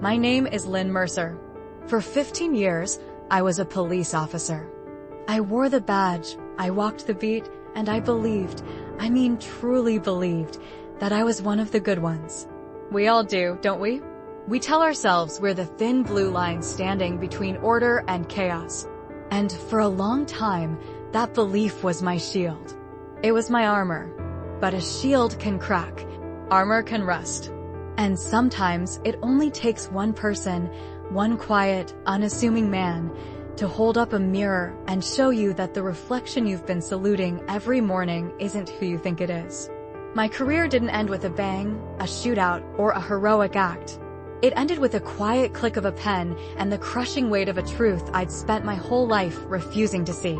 My name is Lynn Mercer. For 15 years, I was a police officer. I wore the badge, I walked the beat, and I believed, truly believed, that I was one of the good ones. We all do, don't we? We tell ourselves we're the thin blue line standing between order and chaos. And for a long time, that belief was my shield. It was my armor. But a shield can crack. Armor can rust. And sometimes it only takes one person, one quiet, unassuming man, to hold up a mirror and show you that the reflection you've been saluting every morning isn't who you think it is. My career didn't end with a bang, a shootout, or a heroic act. It ended with a quiet click of a pen and the crushing weight of a truth I'd spent my whole life refusing to see.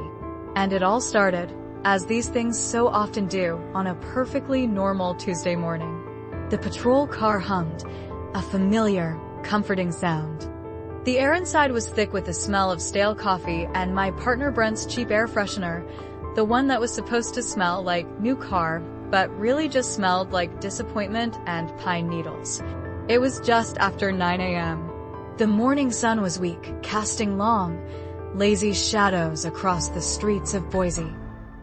And it all started, as these things so often do, on a perfectly normal Tuesday morning. The patrol car hummed, a familiar, comforting sound. The air inside was thick with the smell of stale coffee and my partner Brent's cheap air freshener, the one that was supposed to smell like new car, but really just smelled like disappointment and pine needles. It was just after 9 a.m. The morning sun was weak, casting long, lazy shadows across the streets of Boise.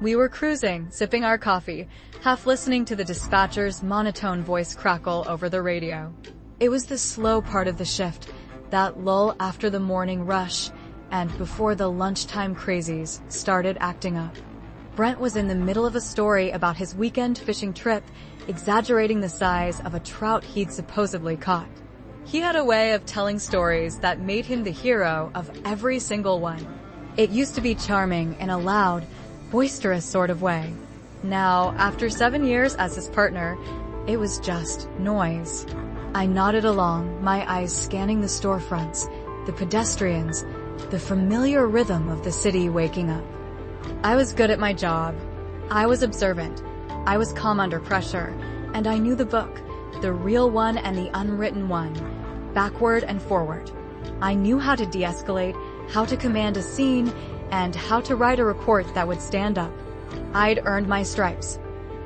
We were cruising, sipping our coffee, half listening to the dispatcher's monotone voice crackle over the radio. It was the slow part of the shift, that lull after the morning rush, and before the lunchtime crazies started acting up. Brent was in the middle of a story about his weekend fishing trip, exaggerating the size of a trout he'd supposedly caught. He had a way of telling stories that made him the hero of every single one. It used to be charming in a loud, boisterous sort of way. Now, after 7 years as his partner, it was just noise. I nodded along, my eyes scanning the storefronts, the pedestrians, the familiar rhythm of the city waking up. I was good at my job. I was observant. I was calm under pressure, and I knew the book, the real one and the unwritten one, backward and forward. I knew how to de-escalate, how to command a scene, and how to write a report that would stand up. I'd earned my stripes.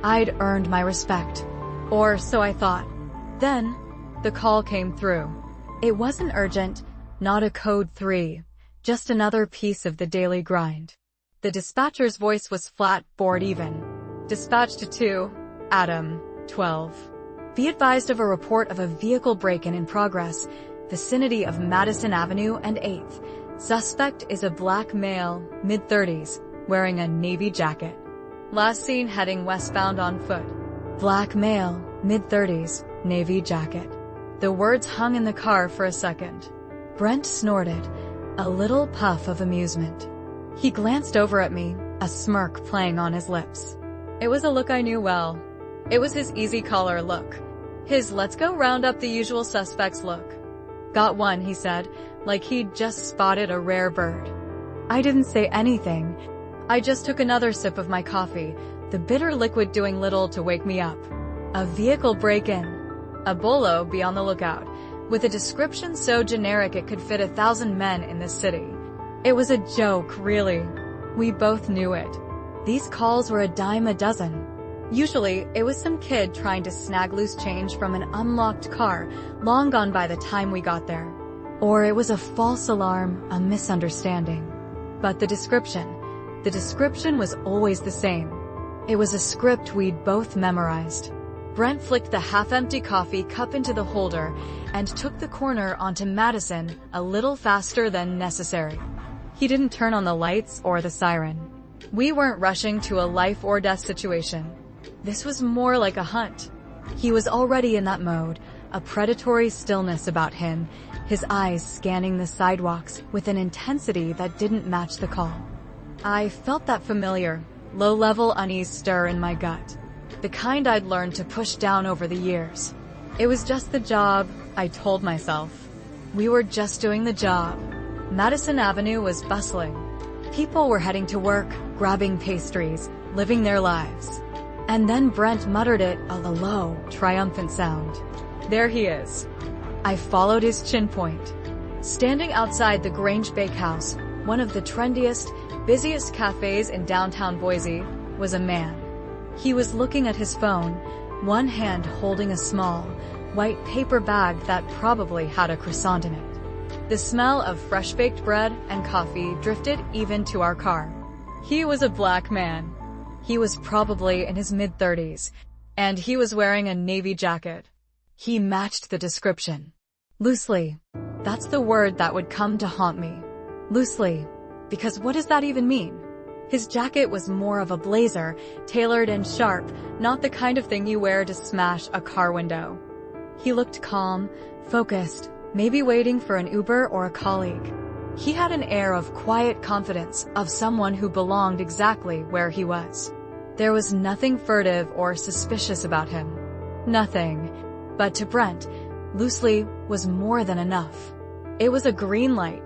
I'd earned my respect. Or so I thought. Then, the call came through. It wasn't urgent, not a code 3, just another piece of the daily grind. The dispatcher's voice was flat, bored even. Dispatch to 2, Adam, 12. Be advised of a report of a vehicle break-in in progress, vicinity of Madison Avenue and 8th. Suspect is a black male, mid-30s, wearing a navy jacket. Last seen heading westbound on foot. Black male, mid-30s, navy jacket. The words hung in the car for a second. Brent snorted, a little puff of amusement. He glanced over at me, a smirk playing on his lips. It was a look I knew well. It was his easy collar look. His let's go round up the usual suspects look. Got one, he said, like he'd just spotted a rare bird. I didn't say anything. I just took another sip of my coffee, the bitter liquid doing little to wake me up. A vehicle break-in. A bolo, be on the lookout, with a description so generic it could fit 1,000 men in this city. It was a joke, really. We both knew it. These calls were a dime a dozen. Usually, it was some kid trying to snag loose change from an unlocked car, long gone by the time we got there. Or it was a false alarm, a misunderstanding. But the description was always the same. It was a script we'd both memorized. Brent flicked the half-empty coffee cup into the holder and took the corner onto Madison a little faster than necessary. He didn't turn on the lights or the siren. We weren't rushing to a life-or-death situation. This was more like a hunt. He was already in that mode, a predatory stillness about him, his eyes scanning the sidewalks with an intensity that didn't match the call. I felt that familiar, low-level unease stir in my gut, the kind I'd learned to push down over the years. It was just the job, I told myself. We were just doing the job. Madison Avenue was bustling. People were heading to work, grabbing pastries, living their lives. And then Brent muttered it, a low, triumphant sound. There he is. I followed his chin point. Standing outside the Grange Bakehouse, one of the trendiest, busiest cafes in downtown Boise, was a man. He was looking at his phone, one hand holding a small, white paper bag that probably had a croissant in it. The smell of fresh-baked bread and coffee drifted even to our car. He was a black man. He was probably in his mid-30s, and he was wearing a navy jacket. He matched the description. Loosely. That's the word that would come to haunt me. Loosely. Because what does that even mean? His jacket was more of a blazer, tailored and sharp, not the kind of thing you wear to smash a car window. He looked calm, focused, maybe waiting for an Uber or a colleague. He had an air of quiet confidence of someone who belonged exactly where he was. There was nothing furtive or suspicious about him. Nothing. But to Brent, loosely was more than enough. It was a green light.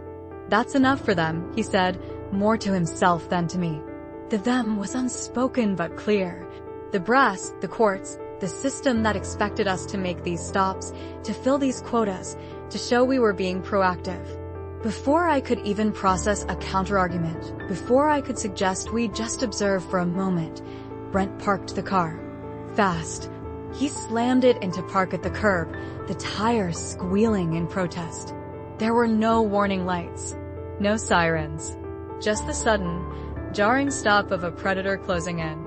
That's enough for them, he said, more to himself than to me. The them was unspoken but clear. The brass, the courts, the system that expected us to make these stops, to fill these quotas, to show we were being proactive. Before I could even process a counterargument, before I could suggest we just observe for a moment, Brent parked the car. Fast. He slammed it into park at the curb, the tires squealing in protest. There were no warning lights, no sirens, just the sudden, jarring stop of a predator closing in.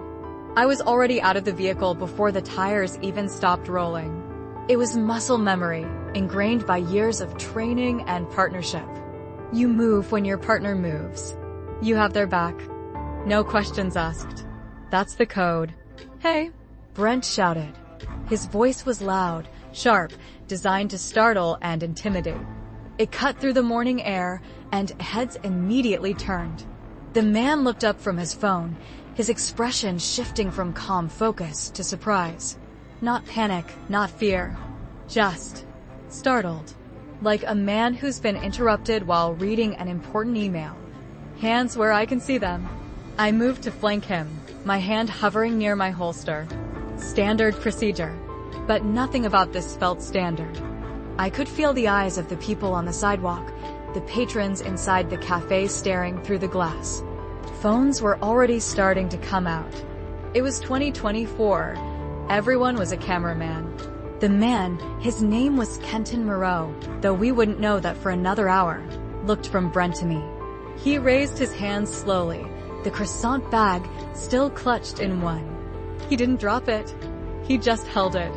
I was already out of the vehicle before the tires even stopped rolling. It was muscle memory, ingrained by years of training and partnership. You move when your partner moves. You have their back. No questions asked. That's the code. Hey, Brent shouted. His voice was loud, sharp, designed to startle and intimidate. It cut through the morning air, and heads immediately turned. The man looked up from his phone, his expression shifting from calm focus to surprise. Not panic, not fear. Just startled. Like a man who's been interrupted while reading an important email. Hands where I can see them. I moved to flank him, my hand hovering near my holster. Standard procedure. But nothing about this felt standard. I could feel the eyes of the people on the sidewalk, the patrons inside the café staring through the glass. Phones were already starting to come out. It was 2024. Everyone was a cameraman. The man, his name was Kenton Moreau, though we wouldn't know that for another hour, looked from Brent to me. He raised his hands slowly, the croissant bag still clutched in one. He didn't drop it. He just held it.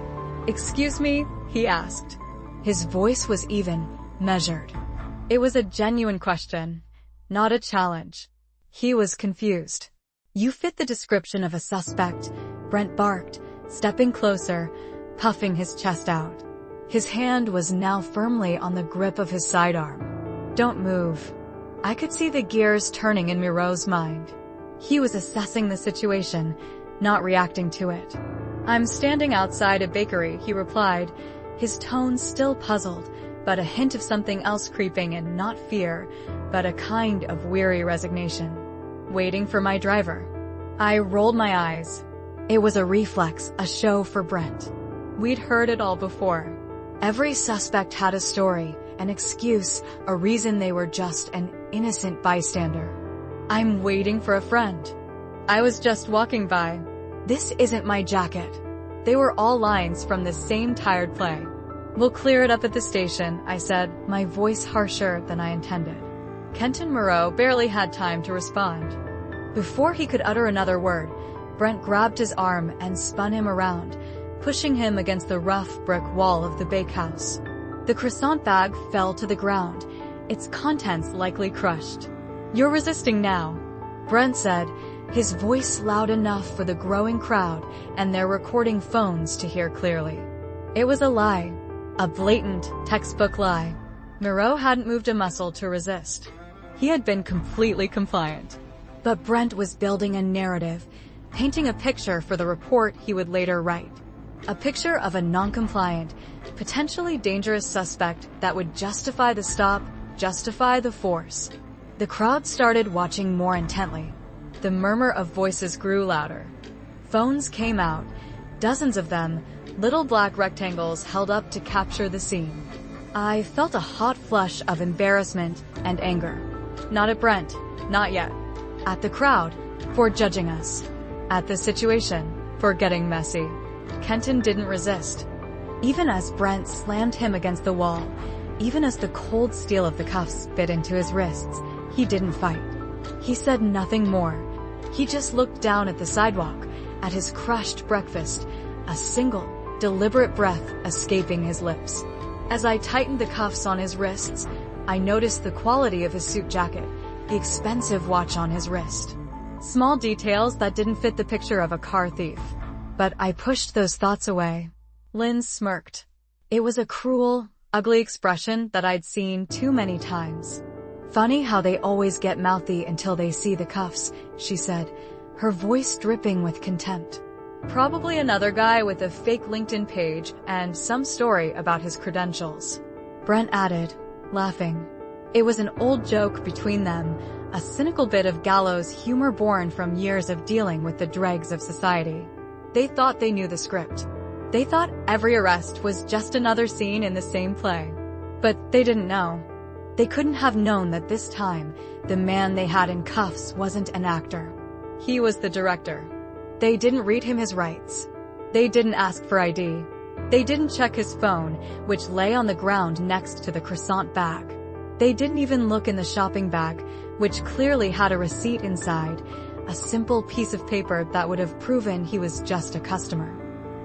"Excuse me?" he asked. His voice was even, measured. It was a genuine question, not a challenge. He was confused. "You fit the description of a suspect," Brent barked, stepping closer, puffing his chest out. His hand was now firmly on the grip of his sidearm. "Don't move." I could see the gears turning in Moreau's mind. He was assessing the situation, not reacting to it. "I'm standing outside a bakery," he replied, his tone still puzzled, but a hint of something else creeping in, not fear, but a kind of weary resignation. "Waiting for my driver." I rolled my eyes. It was a reflex, a show for Brent. We'd heard it all before. Every suspect had a story, an excuse, a reason they were just an innocent bystander. "I'm waiting for a friend. I was just walking by. This isn't my jacket." They were all lines from the same tired play. "We'll clear it up at the station," I said, my voice harsher than I intended. Kenton Moreau barely had time to respond. Before he could utter another word, Brent grabbed his arm and spun him around, pushing him against the rough brick wall of the bakehouse. The croissant bag fell to the ground, its contents likely crushed. "You're resisting now," Brent said, his voice loud enough for the growing crowd and their recording phones to hear clearly. It was a lie. A blatant, textbook lie. Moreau hadn't moved a muscle to resist. He had been completely compliant. But Brent was building a narrative, painting a picture for the report he would later write. A picture of a non-compliant, potentially dangerous suspect that would justify the stop, justify the force. The crowd started watching more intently. The murmur of voices grew louder. Phones came out, dozens of them, little black rectangles held up to capture the scene. I felt a hot flush of embarrassment and anger. Not at Brent, not yet. At the crowd, for judging us. At the situation, for getting messy. Kenton didn't resist. Even as Brent slammed him against the wall, even as the cold steel of the cuffs bit into his wrists, he didn't fight. He said nothing more. He just looked down at the sidewalk, at his crushed breakfast, a single, deliberate breath escaping his lips. As I tightened the cuffs on his wrists, I noticed the quality of his suit jacket, the expensive watch on his wrist. Small details that didn't fit the picture of a car thief. But I pushed those thoughts away. Lynn smirked. It was a cruel, ugly expression that I'd seen too many times. Funny how they always get mouthy until they see the cuffs, she said, her voice dripping with contempt. Probably another guy with a fake LinkedIn page and some story about his credentials. Brent added, laughing. It was an old joke between them, a cynical bit of gallows humor born from years of dealing with the dregs of society. They thought they knew the script. They thought every arrest was just another scene in the same play. But they didn't know. They couldn't have known that this time, the man they had in cuffs wasn't an actor. He was the director. They didn't read him his rights. They didn't ask for ID. They didn't check his phone, which lay on the ground next to the croissant bag. They didn't even look in the shopping bag, which clearly had a receipt inside, a simple piece of paper that would have proven he was just a customer.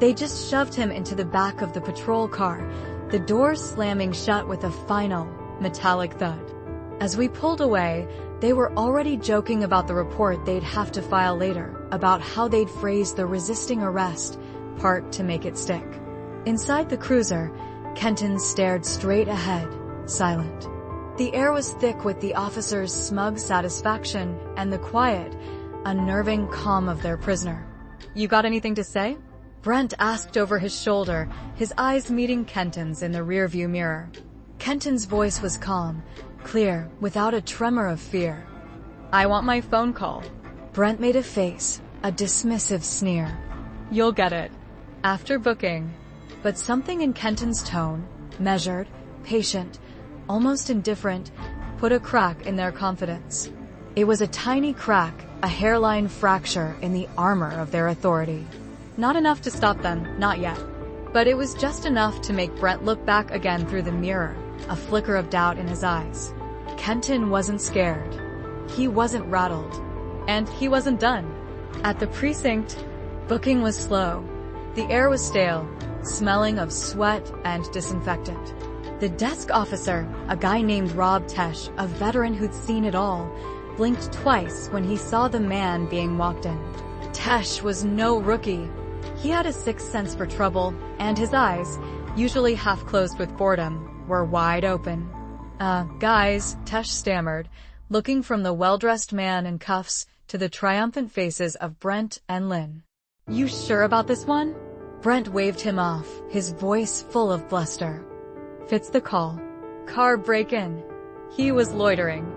They just shoved him into the back of the patrol car, the door slamming shut with a final, metallic thud. As we pulled away, they were already joking about the report they'd have to file later, about how they'd phrase the resisting arrest part to make it stick. Inside the cruiser, Kenton stared straight ahead, silent. The air was thick with the officers' smug satisfaction and the quiet, unnerving calm of their prisoner. You got anything to say? Brent asked over his shoulder, his eyes meeting Kenton's in the rearview mirror. Kenton's voice was calm, clear, without a tremor of fear. I want my phone call. Brent made a face, a dismissive sneer. You'll get it. After booking. But something in Kenton's tone, measured, patient, almost indifferent, put a crack in their confidence. It was a tiny crack, a hairline fracture in the armor of their authority. Not enough to stop them, not yet. But it was just enough to make Brent look back again through the mirror, a flicker of doubt in his eyes. Kenton wasn't scared. He wasn't rattled. And he wasn't done. At the precinct, booking was slow. The air was stale, smelling of sweat and disinfectant. The desk officer, a guy named Rob Tesh, a veteran who'd seen it all, blinked twice when he saw the man being walked in. Tesh was no rookie. He had a sixth sense for trouble, and his eyes, usually half closed with boredom, were wide open. Guys, Tesh stammered, looking from the well-dressed man in cuffs to the triumphant faces of Brent and Lynn. You sure about this one? Brent waved him off, his voice full of bluster. Fits the call. Car break-in. He was loitering.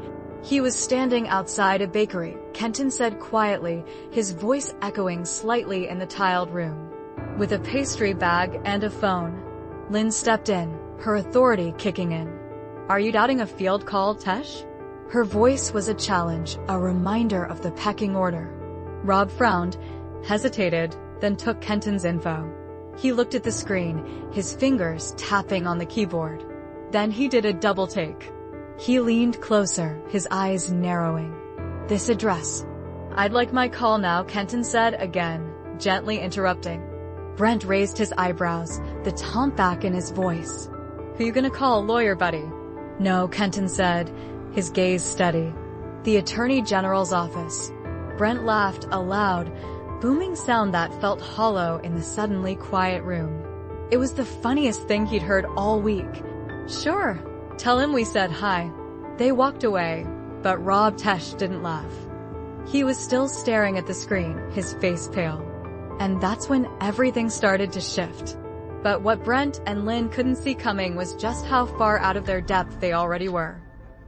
He was standing outside a bakery, Kenton said quietly, his voice echoing slightly in the tiled room. With a pastry bag and a phone. Lynn stepped in, her authority kicking in. Are you doubting a field call, Tesh? Her voice was a challenge, a reminder of the pecking order. Rob frowned, hesitated, then took Kenton's info. He looked at the screen, his fingers tapping on the keyboard. Then he did a double take. He leaned closer, his eyes narrowing. This address. I'd like my call now, Kenton said again, gently interrupting. Brent raised his eyebrows, the taunt back in his voice. Who you gonna call, lawyer buddy? No, Kenton said, his gaze steady. The Attorney General's office. Brent laughed, a loud, booming sound that felt hollow in the suddenly quiet room. It was the funniest thing he'd heard all week. Sure. Tell him we said hi. They walked away, but Rob Tesh didn't laugh. He was still staring at the screen, his face pale. And that's when everything started to shift. But what Brent and Lynn couldn't see coming was just how far out of their depth they already were.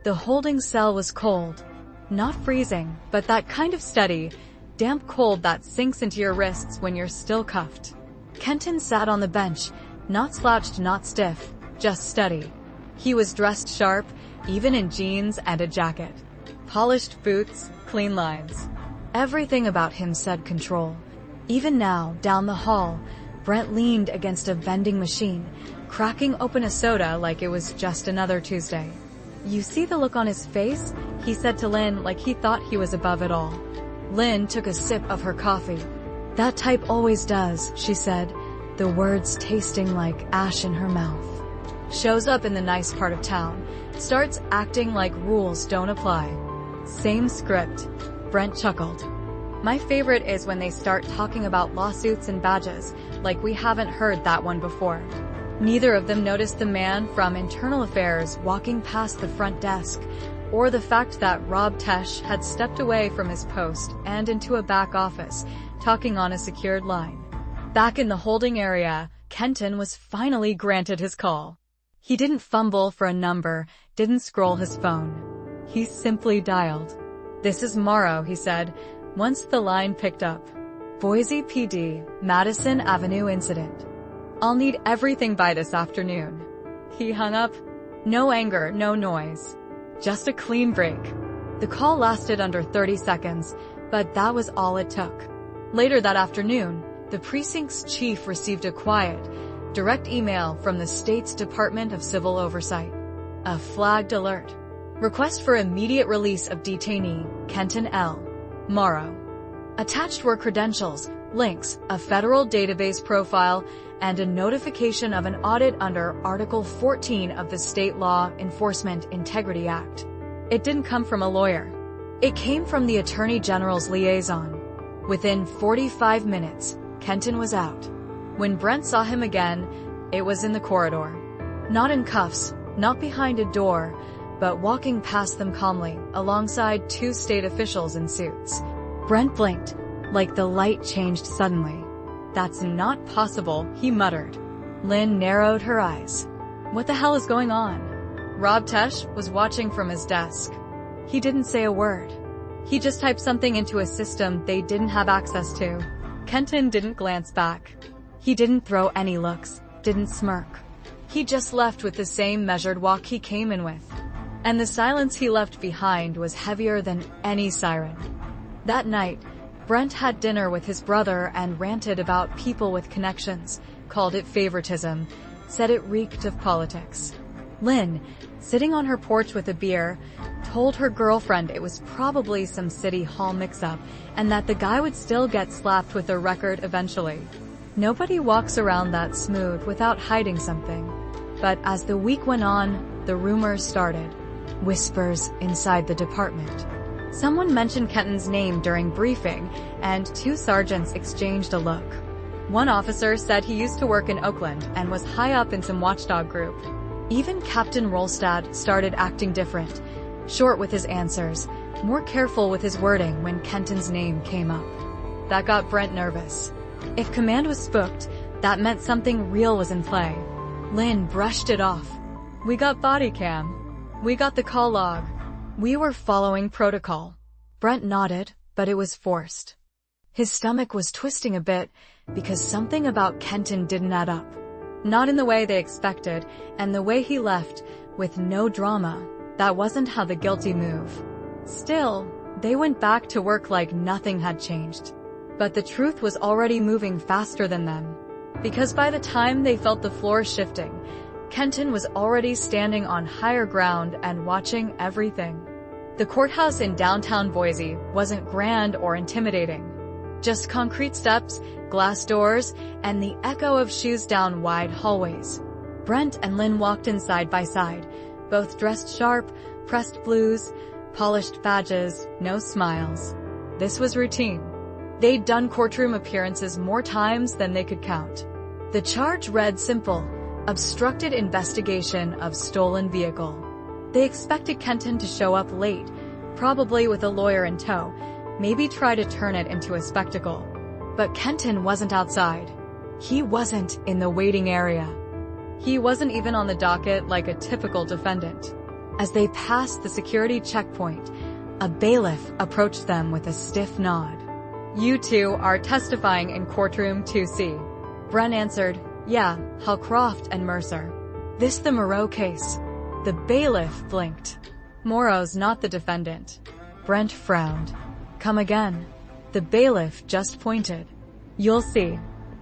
The holding cell was cold. Not freezing, but that kind of steady, damp cold that sinks into your wrists when you're still cuffed. Kenton sat on the bench, not slouched, not stiff, just steady. He was dressed sharp, even in jeans and a jacket. Polished boots, clean lines. Everything about him said control. Even now, down the hall, Brent leaned against a vending machine, cracking open a soda like it was just another Tuesday. "You see the look on his face?" he said to Lynn, like he thought he was above it all. Lynn took a sip of her coffee. "That type always does," she said, the words tasting like ash in her mouth. "Shows up in the nice part of town, starts acting like rules don't apply. Same script." Brent chuckled. "My favorite is when they start talking about lawsuits and badges, like we haven't heard that one before." Neither of them noticed the man from Internal Affairs walking past the front desk, or the fact that Rob Tesh had stepped away from his post and into a back office, talking on a secured line. Back in the holding area, Kenton was finally granted his call. He didn't fumble for a number, didn't scroll his phone. He simply dialed. "This is Morrow," he said, once the line picked up. "Boise PD, Madison Avenue incident. I'll need everything by this afternoon." He hung up. No anger, no noise. Just a clean break. The call lasted under 30 seconds, but that was all it took. Later that afternoon, the precinct's chief received a quiet, direct email from the state's Department of Civil Oversight. A flagged alert. Request for immediate release of detainee, Kenton L. Morrow. Attached were credentials, links, a federal database profile, and a notification of an audit under Article 14 of the State Law Enforcement Integrity Act. It didn't come from a lawyer. It came from the Attorney General's liaison. Within 45 minutes, Kenton was out. When Brent saw him again, it was in the corridor. Not in cuffs, not behind a door, but walking past them calmly, alongside two state officials in suits. Brent blinked, like the light changed suddenly. "That's not possible," he muttered. Lynn narrowed her eyes. "What the hell is going on?" Rob Tesh was watching from his desk. He didn't say a word. He just typed something into a system they didn't have access to. Kenton didn't glance back. He didn't throw any looks, didn't smirk. He just left with the same measured walk he came in with. And the silence he left behind was heavier than any siren. That night, Brent had dinner with his brother and ranted about people with connections, called it favoritism, said it reeked of politics. Lynn, sitting on her porch with a beer, told her girlfriend it was probably some city hall mix-up and that the guy would still get slapped with a record eventually. Nobody walks around that smooth without hiding something. But as the week went on, the rumors started. Whispers inside the department. Someone mentioned Kenton's name during briefing, and two sergeants exchanged a look. One officer said he used to work in Oakland and was high up in some watchdog group. Even Captain Rolstad started acting different, short with his answers, more careful with his wording when Kenton's name came up. That got Brent nervous. If command was spooked, that meant something real was in play. Lynn brushed it off. "We got body cam. We got the call log. We were following protocol." Brent nodded, but it was forced. His stomach was twisting a bit because something about Kenton didn't add up. Not in the way they expected, and the way he left, with no drama, that wasn't how the guilty move. Still, they went back to work like nothing had changed. But the truth was already moving faster than them. Because by the time they felt the floor shifting, Kenton was already standing on higher ground and watching everything. The courthouse in downtown Boise wasn't grand or intimidating. Just concrete steps, glass doors, and the echo of shoes down wide hallways. Brent and Lynn walked in side by side, both dressed sharp, pressed blues, polished badges, no smiles. This was routine. They'd done courtroom appearances more times than they could count. The charge read simple: obstructed investigation of stolen vehicle. They expected Kenton to show up late, probably with a lawyer in tow, maybe try to turn it into a spectacle. But Kenton wasn't outside. He wasn't in the waiting area. He wasn't even on the docket like a typical defendant. As they passed the security checkpoint, a bailiff approached them with a stiff nod. "You two are testifying in courtroom 2C. Brent answered, "Yeah, Hallcroft and Mercer." "This the Moreau case?" The bailiff blinked. "Morrow's not the defendant." Brent frowned. "Come again." The bailiff just pointed. "You'll see."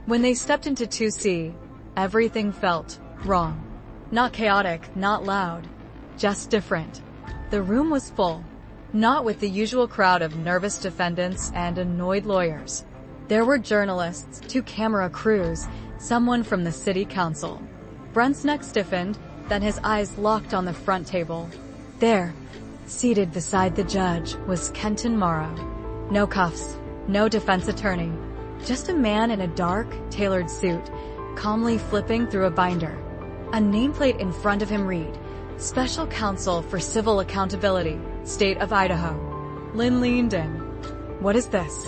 When they stepped into 2C, everything felt wrong. Not chaotic, not loud, just different. The room was full, not with the usual crowd of nervous defendants and annoyed lawyers. There were journalists, 2 camera crews, someone from the city council. Brent's neck stiffened, then his eyes locked on the front table. There, seated beside the judge, was Kenton Morrow. No cuffs, no defense attorney, just a man in a dark, tailored suit, calmly flipping through a binder. A nameplate in front of him read, Special Counsel for Civil Accountability, State of Idaho. Lynn leaned in. What is this?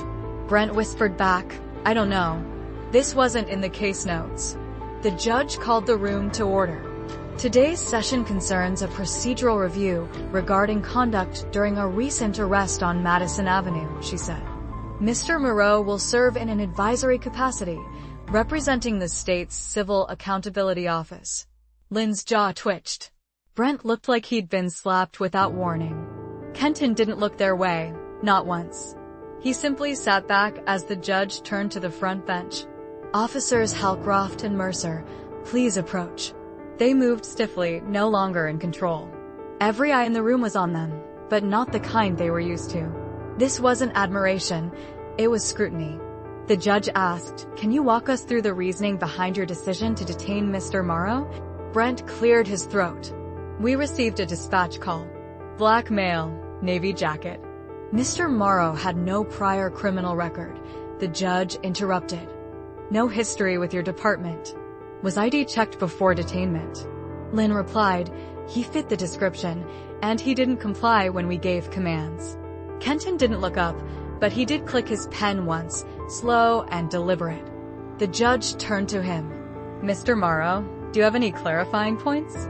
Brent whispered back, I don't know. This wasn't in the case notes. The judge called the room to order. Today's session concerns a procedural review regarding conduct during a recent arrest on Madison Avenue, she said. Mr. Moreau will serve in an advisory capacity, representing the state's Civil Accountability Office. Lynn's jaw twitched. Brent looked like he'd been slapped without warning. Kenton didn't look their way, not once. He simply sat back as the judge turned to the front bench. Officers Halcroft and Mercer, please approach. They moved stiffly, no longer in control. Every eye in the room was on them, but not the kind they were used to. This wasn't admiration, it was scrutiny. The judge asked, can you walk us through the reasoning behind your decision to detain Mr. Morrow? Brent cleared his throat. We received a dispatch call. Black male, navy jacket. Mr. Morrow had no prior criminal record. The judge interrupted. No history with your department. Was ID checked before detainment? Lynn replied, he fit the description, and he didn't comply when we gave commands. Kenton didn't look up, but he did click his pen once, slow and deliberate. The judge turned to him. Mr. Morrow, do you have any clarifying points?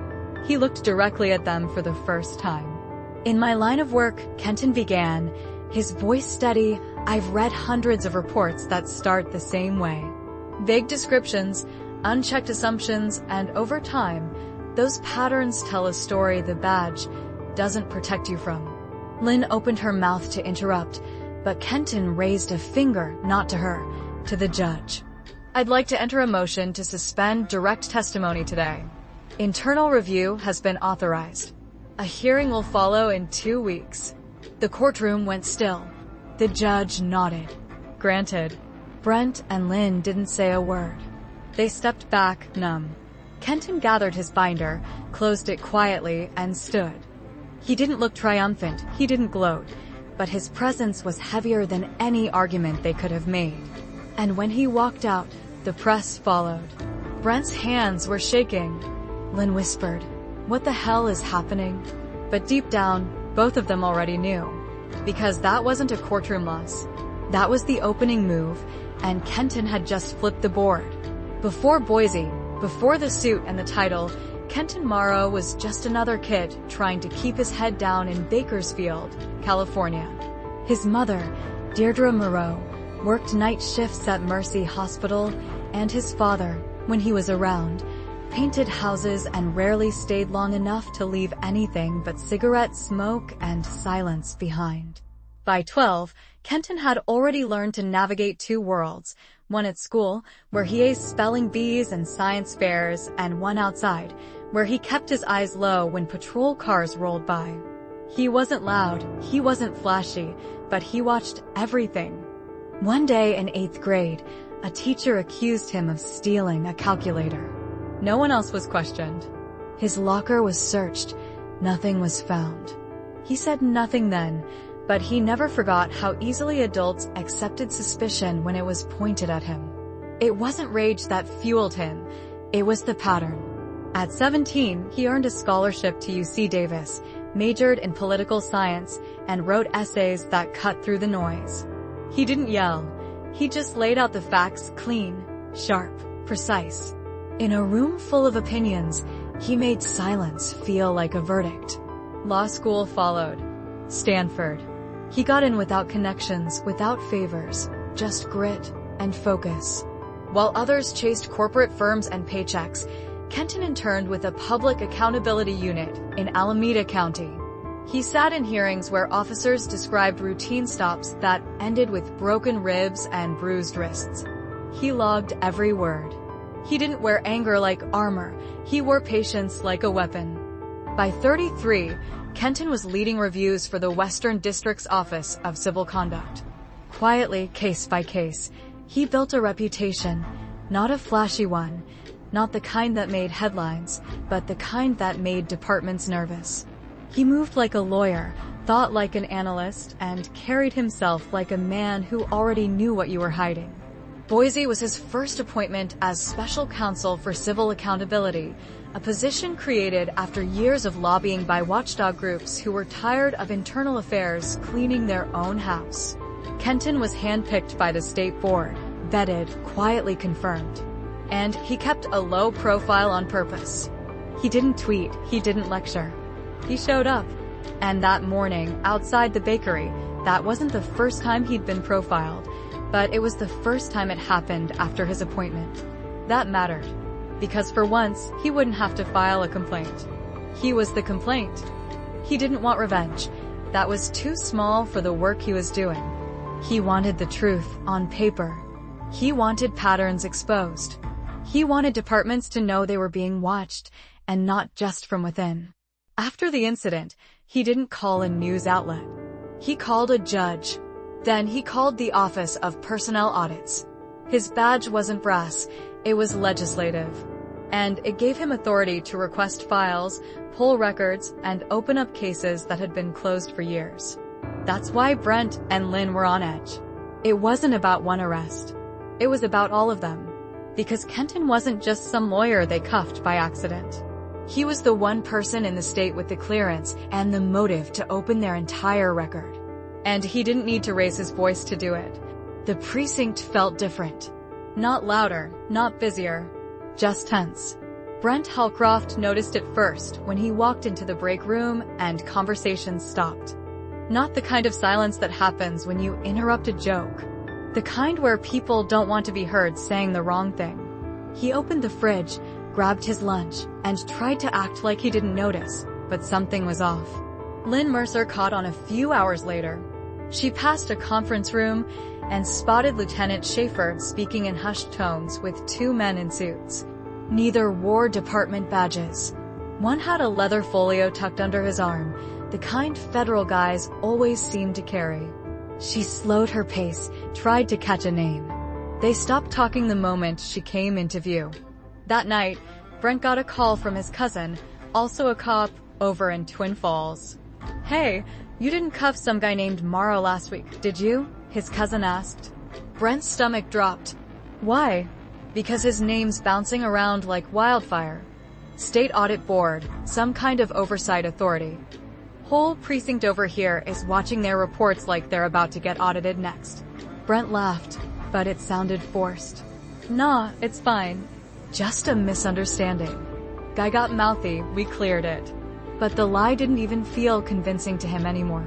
He looked directly at them for the first time. In my line of work, Kenton began, his voice steady, I've read hundreds of reports that start the same way. Vague descriptions, unchecked assumptions, and over time, those patterns tell a story the badge doesn't protect you from. Lynn opened her mouth to interrupt, but Kenton raised a finger, not to her, to the judge. I'd like to enter a motion to suspend direct testimony today. Internal review has been authorized. A hearing will follow in 2 weeks. The courtroom went still. The judge nodded. Granted. Brent and Lynn didn't say a word. They stepped back, numb. Kenton gathered his binder, closed it quietly, and stood. He didn't look triumphant, he didn't gloat, but his presence was heavier than any argument they could have made. And when he walked out, the press followed. Brent's hands were shaking. Lynn whispered, what the hell is happening? But deep down, both of them already knew. Because that wasn't a courtroom loss. That was the opening move, and Kenton had just flipped the board. Before Boise, before the suit and the title, Kenton Morrow was just another kid trying to keep his head down in Bakersfield, California. His mother, Deirdre Moreau, worked night shifts at Mercy Hospital, and his father, when he was around, painted houses and rarely stayed long enough to leave anything but cigarette smoke and silence behind. By 12, Kenton had already learned to navigate 2 worlds, one at school, where he aced spelling bees and science fairs, and one outside, where he kept his eyes low when patrol cars rolled by. He wasn't loud, he wasn't flashy, but he watched everything. One day in 8th grade, a teacher accused him of stealing a calculator. No one else was questioned. His locker was searched. Nothing was found. He said nothing then, but he never forgot how easily adults accepted suspicion when it was pointed at him. It wasn't rage that fueled him. It was the pattern. At 17, he earned a scholarship to UC Davis, majored in political science, and wrote essays that cut through the noise. He didn't yell. He just laid out the facts clean, sharp, precise. In a room full of opinions, he made silence feel like a verdict. Law school followed. Stanford. He got in without connections, without favors, just grit and focus. While others chased corporate firms and paychecks, Kenton interned with a public accountability unit in Alameda County. He sat in hearings where officers described routine stops that ended with broken ribs and bruised wrists. He logged every word. He didn't wear anger like armor. He wore patience like a weapon. By 33, Kenton was leading reviews for the Western District's Office of Civil Conduct. Quietly, case by case, he built a reputation, not a flashy one, not the kind that made headlines, but the kind that made departments nervous. He moved like a lawyer, thought like an analyst, and carried himself like a man who already knew what you were hiding. Boise was his first appointment as special counsel for civil accountability, a position created after years of lobbying by watchdog groups who were tired of internal affairs cleaning their own house. Kenton was handpicked by the state board, vetted, quietly confirmed. And he kept a low profile on purpose. He didn't tweet, he didn't lecture. He showed up. And that morning, outside the bakery, that wasn't the first time he'd been profiled, but it was the first time it happened after his appointment. That mattered, because for once, he wouldn't have to file a complaint. He was the complaint. He didn't want revenge. That was too small for the work he was doing. He wanted the truth on paper. He wanted patterns exposed. He wanted departments to know they were being watched, and not just from within. After the incident, he didn't call a news outlet. He called a judge. Then he called the Office of Personnel Audits. His badge wasn't brass, it was legislative. And it gave him authority to request files, pull records, and open up cases that had been closed for years. That's why Brent and Lynn were on edge. It wasn't about one arrest. It was about all of them. Because Kenton wasn't just some lawyer they cuffed by accident. He was the one person in the state with the clearance and the motive to open their entire record. And he didn't need to raise his voice to do it. The precinct felt different. Not louder, not busier, just tense. Brent Halcroft noticed it first when he walked into the break room and conversations stopped. Not the kind of silence that happens when you interrupt a joke. The kind where people don't want to be heard saying the wrong thing. He opened the fridge, grabbed his lunch, and tried to act like he didn't notice, but something was off. Lynn Mercer caught on a few hours later. She passed a conference room and spotted Lieutenant Schaefer speaking in hushed tones with two men in suits. Neither wore department badges. One had a leather folio tucked under his arm, the kind federal guys always seemed to carry. She slowed her pace, tried to catch a name. They stopped talking the moment she came into view. That night, Brent got a call from his cousin, also a cop, over in Twin Falls. "Hey, you didn't cuff some guy named Morrow last week, did you?" his cousin asked. Brent's stomach dropped. Why? Because his name's bouncing around like wildfire. State Audit Board, some kind of oversight authority. Whole precinct over here is watching their reports like they're about to get audited next. Brent laughed, but it sounded forced. Nah, it's fine. Just a misunderstanding. Guy got mouthy, we cleared it. But the lie didn't even feel convincing to him anymore.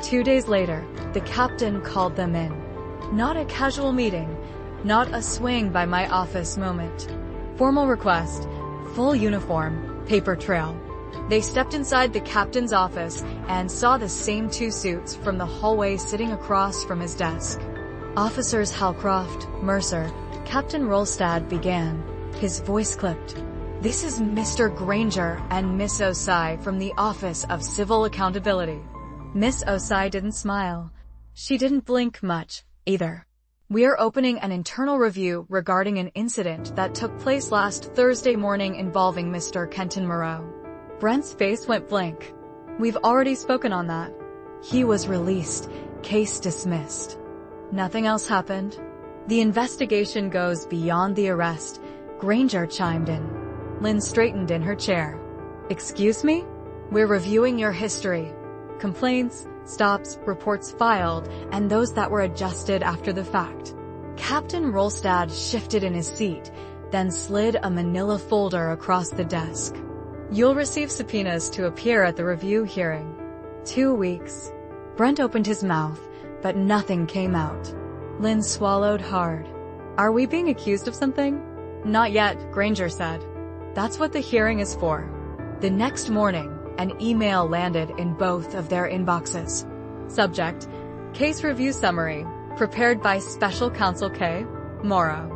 2 days later, the captain called them in. Not a casual meeting, not a swing by my office moment. Formal request, full uniform, paper trail. They stepped inside the captain's office and saw the same two suits from the hallway sitting across from his desk. Officers Halcroft, Mercer, Captain Rolstad began. His voice clipped. "This is Mr. Granger and Miss Osai from the Office of Civil Accountability." Miss Osai didn't smile. She didn't blink much, either. "We're opening an internal review regarding an incident that took place last Thursday morning involving Mr. Kenton Moreau." Brent's face went blank. "We've already spoken on that." He was released, case dismissed. Nothing else happened. "The investigation goes beyond the arrest," Granger chimed in. Lynn straightened in her chair. "Excuse me? We're reviewing your history. Complaints, stops, reports filed, and those that were adjusted after the fact." Captain Rolstad shifted in his seat, then slid a manila folder across the desk. "You'll receive subpoenas to appear at the review hearing." 2 weeks. Brent opened his mouth, but nothing came out. Lynn swallowed hard. "Are we being accused of something?" "Not yet," Granger said. "That's what the hearing is for." The next morning, an email landed in both of their inboxes. Subject: Case Review Summary, prepared by Special Counsel K. Morrow.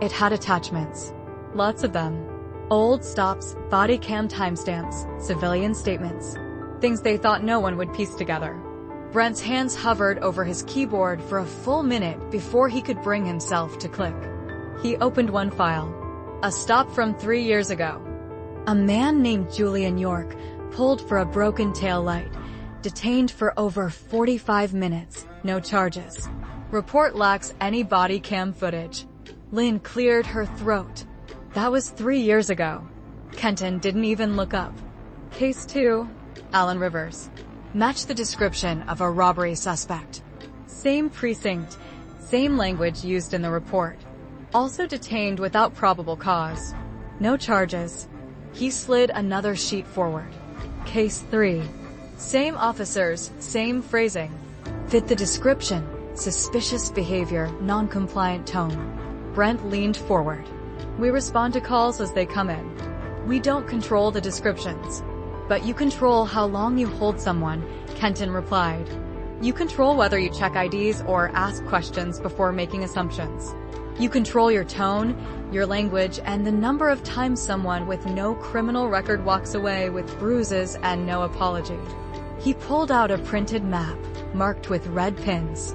It had attachments. Lots of them. Old stops, body cam timestamps, civilian statements. Things they thought no one would piece together. Brent's hands hovered over his keyboard for a full minute before he could bring himself to click. He opened one file. A stop from 3 years ago. A man named Julian York pulled for a broken tail light. Detained for over 45 minutes. No charges. Report lacks any body cam footage. Lynn cleared her throat. That was 3 years ago. Kenton didn't even look up. Case 2. Alan Rivers. Matched the description of a robbery suspect. Same precinct, same language used in the report. Also detained without probable cause. No charges. He slid another sheet forward. Case 3. Same officers, same phrasing. Fit the description. Suspicious behavior, non-compliant tone. Brent leaned forward. We respond to calls as they come in. We don't control the descriptions. But you control how long you hold someone, Kenton replied. You control whether you check IDs or ask questions before making assumptions. You control your tone, your language, and the number of times someone with no criminal record walks away with bruises and no apology. He pulled out a printed map, marked with red pins.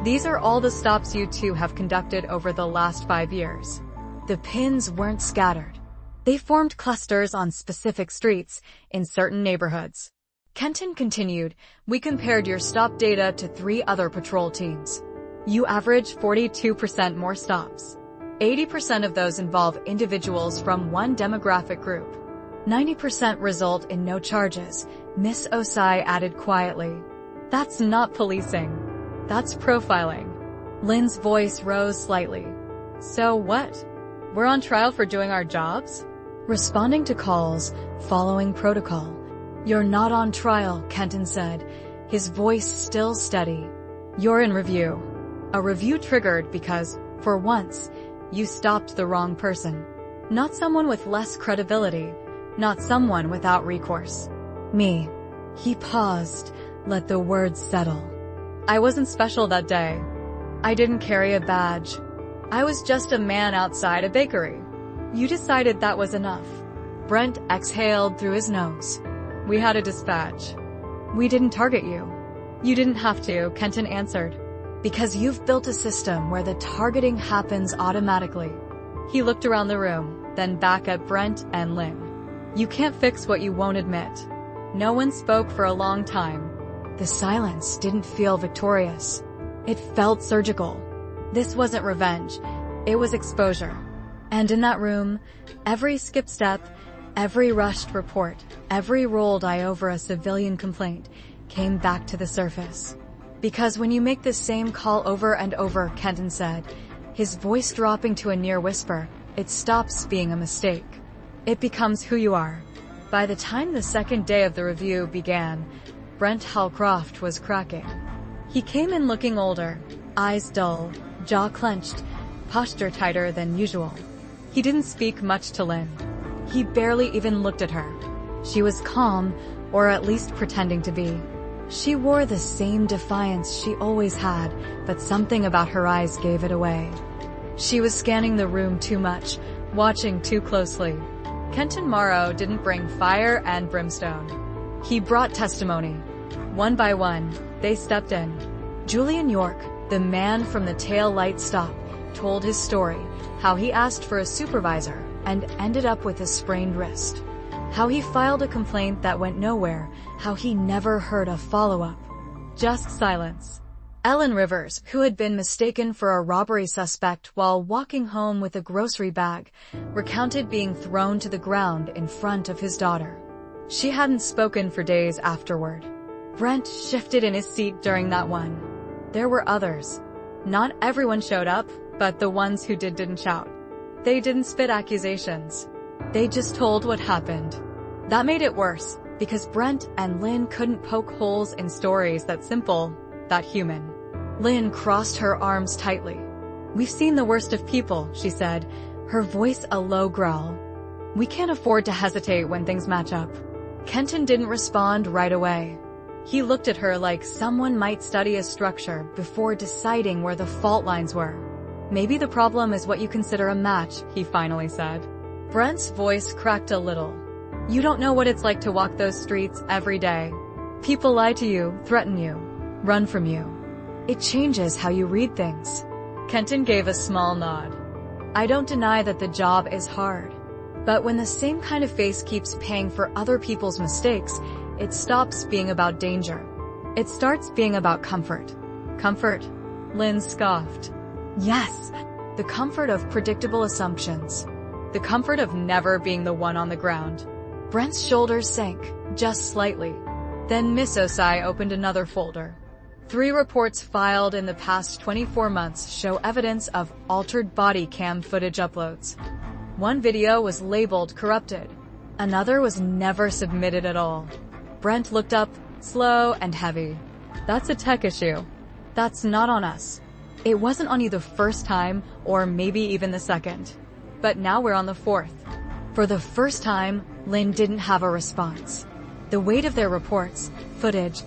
These are all the stops you two have conducted over the last 5 years. The pins weren't scattered. They formed clusters on specific streets in certain neighborhoods. Kenton continued, we compared your stop data to 3 other patrol teams. You average 42% more stops. 80% of those involve individuals from one demographic group. 90% result in no charges, Miss Osai added quietly. That's not policing. That's profiling. Lynn's voice rose slightly. So what? We're on trial for doing our jobs? Responding to calls, following protocol. You're not on trial, Kenton said, his voice still steady. You're in review. A review triggered because, for once, you stopped the wrong person. Not someone with less credibility. Not someone without recourse. Me. He paused, let the words settle. I wasn't special that day. I didn't carry a badge. I was just a man outside a bakery. You decided that was enough. Brent exhaled through his nose. We had a dispatch. We didn't target you. You didn't have to, Kenton answered. Because you've built a system where the targeting happens automatically. He looked around the room, then back at Brent and Lynn. You can't fix what you won't admit. No one spoke for a long time. The silence didn't feel victorious. It felt surgical. This wasn't revenge. It was exposure. And in that room, every skip step, every rushed report, every rolled eye over a civilian complaint came back to the surface. Because when you make the same call over and over, Kenton said, his voice dropping to a near whisper, it stops being a mistake. It becomes who you are. By the time the second day of the review began, Brent Halcroft was cracking. He came in looking older, eyes dull, jaw clenched, posture tighter than usual. He didn't speak much to Lynn. He barely even looked at her. She was calm, or at least pretending to be. She wore the same defiance she always had, but something about her eyes gave it away. She was scanning the room too much, watching too closely. Kenton Morrow didn't bring fire and brimstone. He brought testimony. One by one, they stepped in. Julian York, the man from the tail light stop, told his story, how he asked for a supervisor and ended up with a sprained wrist. How he filed a complaint that went nowhere, how he never heard a follow-up. Just silence. Ellen Rivers, who had been mistaken for a robbery suspect while walking home with a grocery bag, recounted being thrown to the ground in front of his daughter. She hadn't spoken for days afterward. Brent shifted in his seat during that one. There were others. Not everyone showed up, but the ones who didn't shout. They didn't spit accusations. They just told what happened. That made it worse, because Brent and Lynn couldn't poke holes in stories that simple, that human. Lynn crossed her arms tightly. We've seen the worst of people, she said, her voice a low growl. We can't afford to hesitate when things match up. Kenton didn't respond right away. He looked at her like someone might study a structure before deciding where the fault lines were. Maybe the problem is what you consider a match, he finally said. Brent's voice cracked a little. You don't know what it's like to walk those streets every day. People lie to you, threaten you, run from you. It changes how you read things. Kenton gave a small nod. I don't deny that the job is hard. But when the same kind of face keeps paying for other people's mistakes, it stops being about danger. It starts being about comfort. Comfort? Lynn scoffed. Yes, the comfort of predictable assumptions. The comfort of never being the one on the ground. Brent's shoulders sank, just slightly. Then Miss Osai opened another folder. 3 reports filed in the past 24 months show evidence of altered body cam footage uploads. 1 video was labeled corrupted. Another was never submitted at all. Brent looked up, slow and heavy. That's a tech issue. That's not on us. It wasn't on you the first time, or maybe even the second. But now we're on the 4th. For the first time, Lynn didn't have a response. The weight of their reports, footage,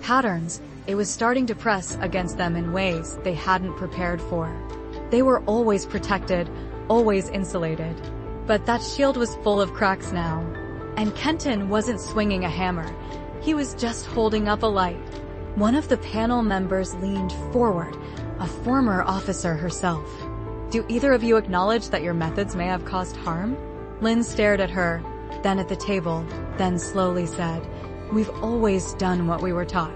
patterns, it was starting to press against them in ways they hadn't prepared for. They were always protected, always insulated. But that shield was full of cracks now. And Kenton wasn't swinging a hammer. He was just holding up a light. One of the panel members leaned forward, a former officer herself. Do either of you acknowledge that your methods may have caused harm? Lynn stared at her, then at the table, then slowly said, We've always done what we were taught.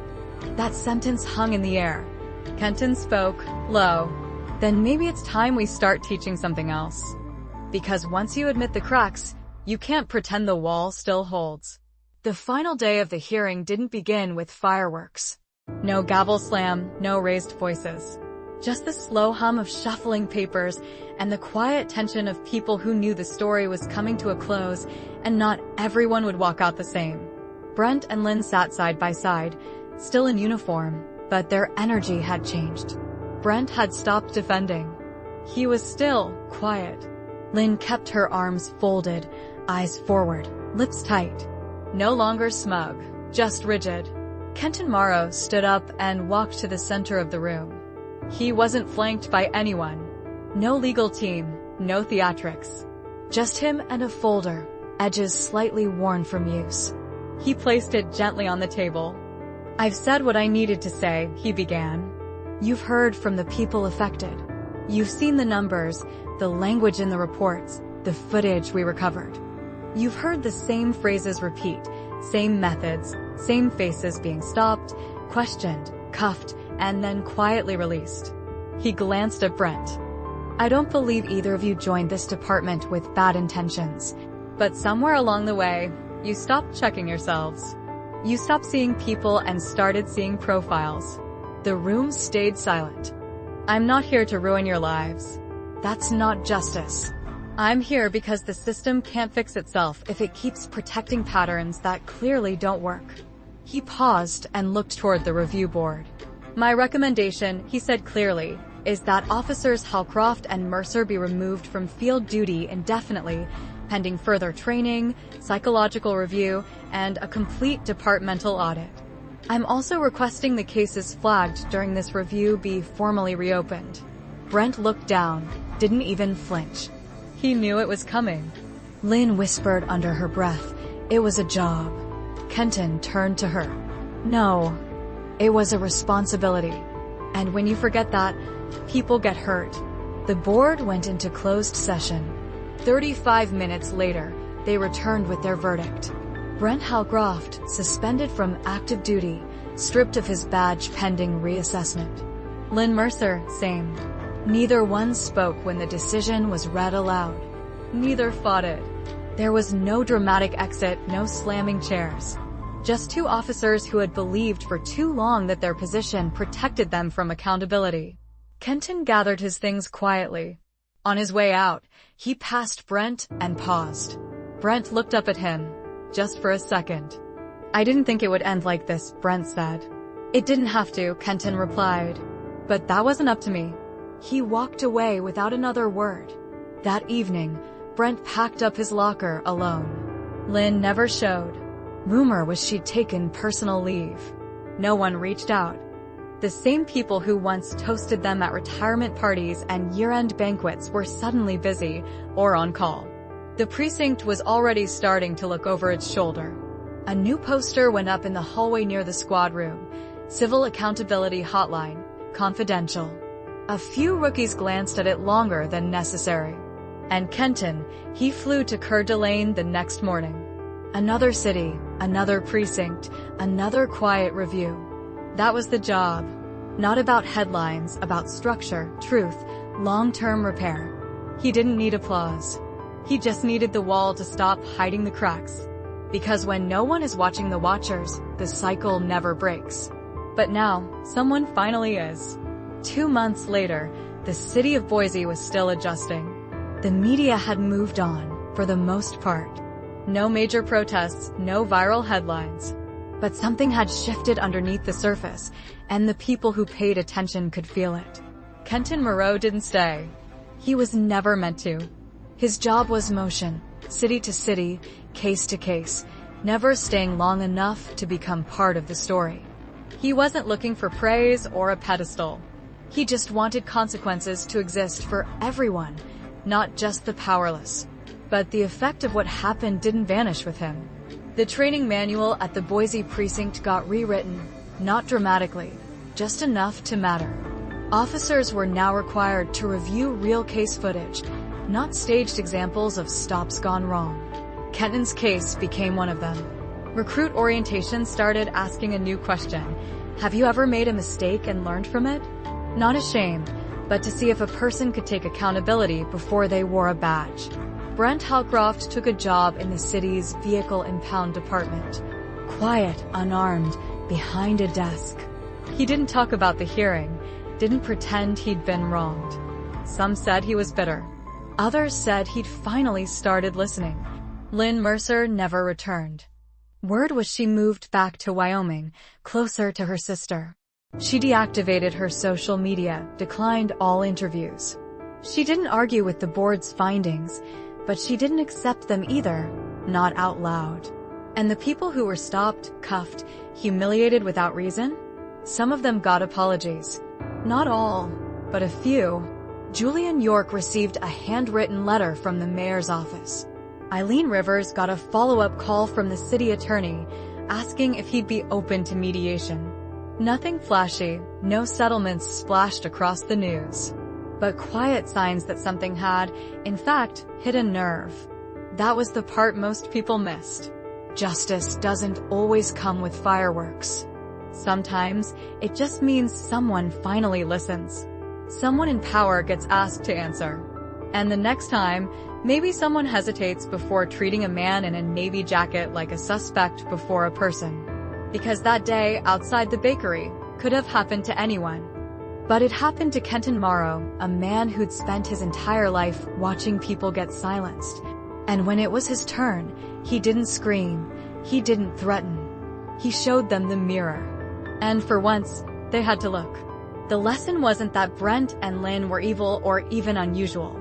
That sentence hung in the air. Kenton spoke, low. Then maybe it's time we start teaching something else. Because once you admit the cracks, you can't pretend the wall still holds. The final day of the hearing didn't begin with fireworks. No gavel slam, no raised voices. Just the slow hum of shuffling papers and the quiet tension of people who knew the story was coming to a close, and not everyone would walk out the same. Brent and Lynn sat side by side, still in uniform, but their energy had changed. Brent had stopped defending. He was still quiet. Lynn kept her arms folded, eyes forward, lips tight. No longer smug, just rigid. Kenton Morrow stood up and walked to the center of the room. He wasn't flanked by anyone. No legal team, no theatrics. Just him and a folder, edges slightly worn from use. He placed it gently on the table. I've said what I needed to say, he began. You've heard from the people affected. You've seen the numbers, the language in the reports, the footage we recovered. You've heard the same phrases repeat, same methods, same faces being stopped, questioned, cuffed, and then quietly released. He glanced at Brent. I don't believe either of you joined this department with bad intentions. But somewhere along the way, you stopped checking yourselves. You stopped seeing people and started seeing profiles. The room stayed silent. I'm not here to ruin your lives. That's not justice. I'm here because the system can't fix itself if it keeps protecting patterns that clearly don't work. He paused and looked toward the review board. My recommendation, he said clearly, is that Officers Halcroft and Mercer be removed from field duty indefinitely, pending further training, psychological review, and a complete departmental audit. I'm also requesting the cases flagged during this review be formally reopened. Brent looked down, didn't even flinch. He knew it was coming. Lynn whispered under her breath, it was a job. Kenton turned to her. No, it was a responsibility. And when you forget that, people get hurt. The board went into closed session. 35 minutes later, they returned with their verdict. Brent Halcroft, suspended from active duty, stripped of his badge pending reassessment. Lynn Mercer, same. Neither one spoke when the decision was read aloud. Neither fought it. There was no dramatic exit, no slamming chairs. Just 2 officers who had believed for too long that their position protected them from accountability. Kenton gathered his things quietly. On his way out, he passed Brent and paused. Brent looked up at him, just for a second. I didn't think it would end like this, Brent said. It didn't have to, Kenton replied. But that wasn't up to me. He walked away without another word. That evening, Brent packed up his locker alone. Lynn never showed. Rumor was she'd taken personal leave. No one reached out. The same people who once toasted them at retirement parties and year-end banquets were suddenly busy or on call. The precinct was already starting to look over its shoulder. A new poster went up in the hallway near the squad room. Civil Accountability Hotline, confidential. A few rookies glanced at it longer than necessary. And Kenton, he flew to Coeur d'Alene the next morning. Another city, another precinct, another quiet review. That was the job. Not about headlines, about structure, truth, long-term repair. He didn't need applause. He just needed the wall to stop hiding the cracks. Because when no one is watching the watchers, the cycle never breaks. But now, someone finally is. 2 months later, the city of Boise was still adjusting. The media had moved on, for the most part. No major protests, no viral headlines. But something had shifted underneath the surface, and the people who paid attention could feel it. Kenton Moreau didn't stay. He was never meant to. His job was motion, city to city, case to case, never staying long enough to become part of the story. He wasn't looking for praise or a pedestal. He just wanted consequences to exist for everyone, not just the powerless. But the effect of what happened didn't vanish with him. The training manual at the Boise precinct got rewritten, not dramatically, just enough to matter. Officers were now required to review real case footage, not staged examples of stops gone wrong. Kenton's case became one of them. Recruit orientation started asking a new question. Have you ever made a mistake and learned from it? Not ashamed, but to see if a person could take accountability before they wore a badge. Brent Halcroft took a job in the city's vehicle impound department. Quiet, unarmed, behind a desk. He didn't talk about the hearing, didn't pretend he'd been wronged. Some said he was bitter. Others said he'd finally started listening. Lynn Mercer never returned. Word was she moved back to Wyoming, closer to her sister. She deactivated her social media, declined all interviews. She didn't argue with the board's findings, but she didn't accept them either, not out loud. And the people who were stopped, cuffed, humiliated without reason? Some of them got apologies. Not all, but a few. Julian York received a handwritten letter from the mayor's office. Eileen Rivers got a follow-up call from the city attorney, asking if he'd be open to mediation. Nothing flashy, no settlements splashed across the news. But quiet signs that something had, in fact, hit a nerve. That was the part most people missed. Justice doesn't always come with fireworks. Sometimes, it just means someone finally listens. Someone in power gets asked to answer. And the next time, maybe someone hesitates before treating a man in a navy jacket like a suspect before a person. Because that day, outside the bakery, could have happened to anyone. But it happened to Kenton Morrow, a man who'd spent his entire life watching people get silenced. And when it was his turn, he didn't scream, he didn't threaten. He showed them the mirror. And for once, they had to look. The lesson wasn't that Brent and Lynn were evil or even unusual.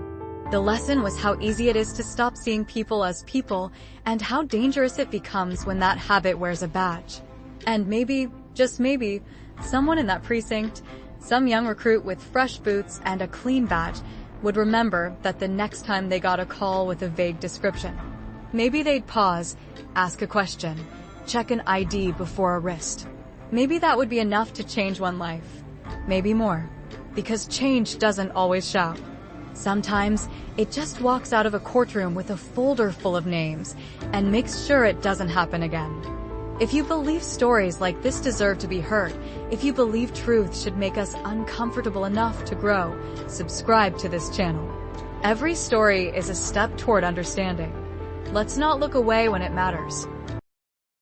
The lesson was how easy it is to stop seeing people as people and how dangerous it becomes when that habit wears a badge. And maybe, just maybe, someone in that precinct, some young recruit with fresh boots and a clean badge, would remember that the next time they got a call with a vague description. Maybe they'd pause, ask a question, check an ID before a wrist. Maybe that would be enough to change one life. Maybe more. Because change doesn't always shout. Sometimes, it just walks out of a courtroom with a folder full of names and makes sure it doesn't happen again. If you believe stories like this deserve to be heard, if you believe truth should make us uncomfortable enough to grow, subscribe to this channel. Every story is a step toward understanding. Let's not look away when it matters.